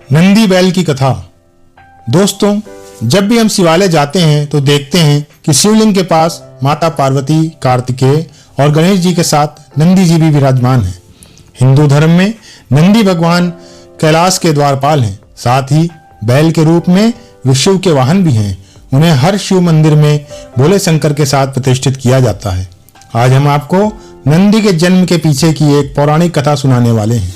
नंदी बैल की कथा। दोस्तों, जब भी हम शिवालय जाते हैं तो देखते हैं कि शिवलिंग के पास माता पार्वती, कार्तिकेय और गणेश जी के साथ नंदी जी भी विराजमान हैं। हिंदू धर्म में नंदी भगवान कैलाश के द्वारपाल हैं, साथ ही बैल के रूप में विष्णु के वाहन भी हैं। उन्हें हर शिव मंदिर में भोले शंकर के साथ प्रतिष्ठित किया जाता है। आज हम आपको नंदी के जन्म के पीछे की एक पौराणिक कथा सुनाने वाले हैं।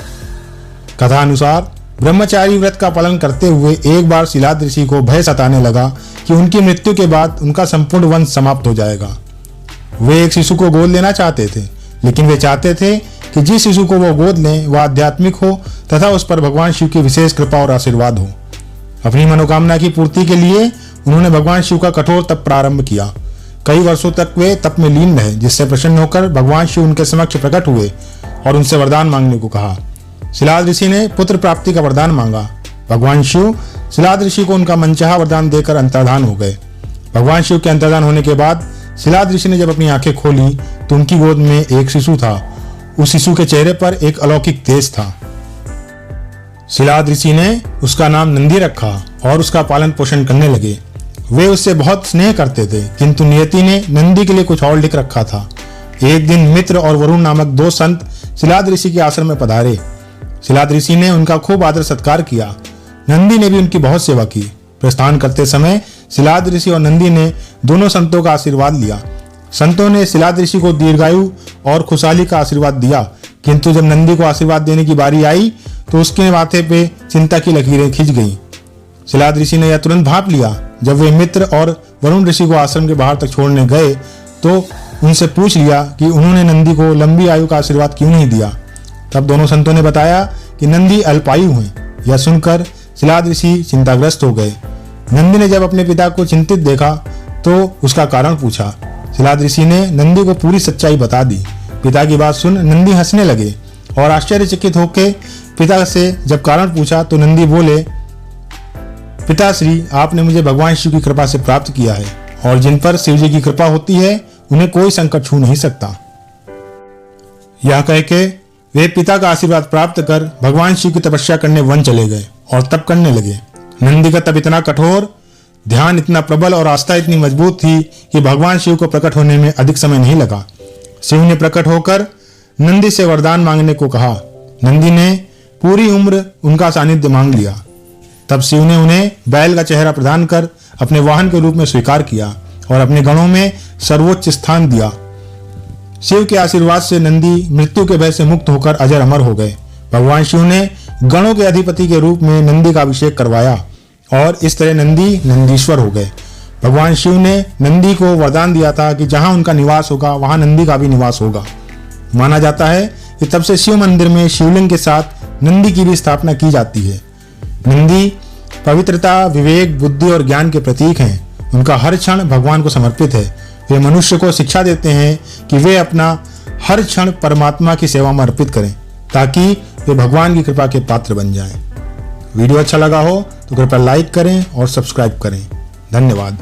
कथा अनुसार ब्रह्मचारी व्रत का पालन करते हुए एक बार शिलाद ऋषि को भय सताने लगा कि उनकी मृत्यु के बाद उनका संपूर्ण वंश समाप्त हो जाएगा। वे एक शिशु को गोद लेना चाहते थे, लेकिन वे चाहते थे कि जिस शिशु को वो गोद लें वह आध्यात्मिक हो तथा उस पर भगवान शिव की विशेष कृपा और आशीर्वाद हो। अपनी मनोकामना की पूर्ति के लिए उन्होंने भगवान शिव का कठोर तप प्रारंभ किया। कई वर्षों तक वे तप में लीन रहे, जिससे प्रसन्न होकर भगवान शिव उनके समक्ष प्रकट हुए और उनसे वरदान मांगने को कहा। शिलाद ऋषि ने पुत्र प्राप्ति का वरदान मांगा। भगवान शिव शिलाद ऋषि को उनका मनचाहा वरदान देकर अंतर्धान हो गए। भगवान शिव के अंतर्धान होने के बाद शिलाद ऋषि ने जब अपनी आंखें खोली तो उनकी गोद में एक शिशु था। उस शिशु के चेहरे पर एक अलौकिक तेज था। शिलाद ऋषि ने उसका नाम नंदी रखा और उसका पालन पोषण करने लगे। वे उससे बहुत स्नेह करते थे, किंतु नियति ने नंदी के लिए कुछ और लिख रखा था। एक दिन मित्र और वरुण नामक दो संत शिलाद ऋषि के आश्रम में पधारे। शिलाद ऋषि ने उनका खूब आदर सत्कार किया। नंदी ने भी उनकी बहुत सेवा की। प्रस्थान करते समय शिलाद ऋषि और नंदी ने दोनों संतों का आशीर्वाद लिया। संतों ने शिलाद ऋषि को दीर्घायु और खुशहाली का आशीर्वाद दिया, किंतु जब नंदी को आशीर्वाद देने की बारी आई तो उसके माथे पे चिंता की लकीरें खिंच गईं। शिलाद ऋषि ने यह तुरंत भांप लिया। जब वे मित्र और वरुण ऋषि को आश्रम के बाहर तक छोड़ने गए तो उनसे पूछ लिया कि उन्होंने नंदी को लंबी आयु का आशीर्वाद क्यों नहीं दिया। तब दोनों संतों ने बताया कि नंदी अल्पायु हैं। यह सुनकर शिलाद ऋषि चिंताग्रस्त हो गए। नंदी ने जब अपने पिता को चिंतित देखा तो उसका कारण पूछा। शिलाद ऋषि ने नंदी को पूरी सच्चाई बता दी। पिता की बात सुन नंदी हंसने लगे और आश्चर्यचकित होकर पिता से जब कारण पूछा तो नंदी बोले, पिताश्री, आपने मुझे भगवान शिव की कृपा से प्राप्त किया है और जिन पर शिव जी की कृपा होती है उन्हें कोई संकट छू नहीं सकता। यह कह के वे पिता का आशीर्वाद प्राप्त कर भगवान शिव की तपस्या करने वन चले गए और तप करने लगे। नंदी का तप इतना कठोर, ध्यान इतना प्रबल और आस्था इतनी मजबूत थी कि भगवान शिव को प्रकट होने में अधिक समय नहीं लगा। शिव ने प्रकट होकर नंदी से वरदान मांगने को कहा। नंदी ने पूरी उम्र उनका सानिध्य मांग लिया। तब शिव ने उन्हें बैल का चेहरा प्रदान कर अपने वाहन के रूप में स्वीकार किया और अपने गणों में सर्वोच्च स्थान दिया। शिव के आशीर्वाद से नंदी मृत्यु के भय से मुक्त होकर अजर अमर हो गए। भगवान शिव ने गणों के अधिपति के रूप में नंदी का अभिषेक करवाया और इस तरह नंदी नंदीश्वर हो गए। भगवान शिव ने नंदी को वरदान दिया था कि जहां उनका निवास होगा वहां नंदी का भी निवास होगा। माना जाता है कि तब से शिव मंदिर में शिवलिंग के साथ नंदी की भी स्थापना की जाती है। नंदी पवित्रता, विवेक, बुद्धि और ज्ञान के प्रतीक हैं। उनका हर क्षण भगवान को समर्पित है। वे मनुष्य को शिक्षा देते हैं कि वे अपना हर क्षण परमात्मा की सेवा में अर्पित करें ताकि वे भगवान की कृपा के पात्र बन जाएं। वीडियो अच्छा लगा हो तो कृपया लाइक करें और सब्सक्राइब करें। धन्यवाद।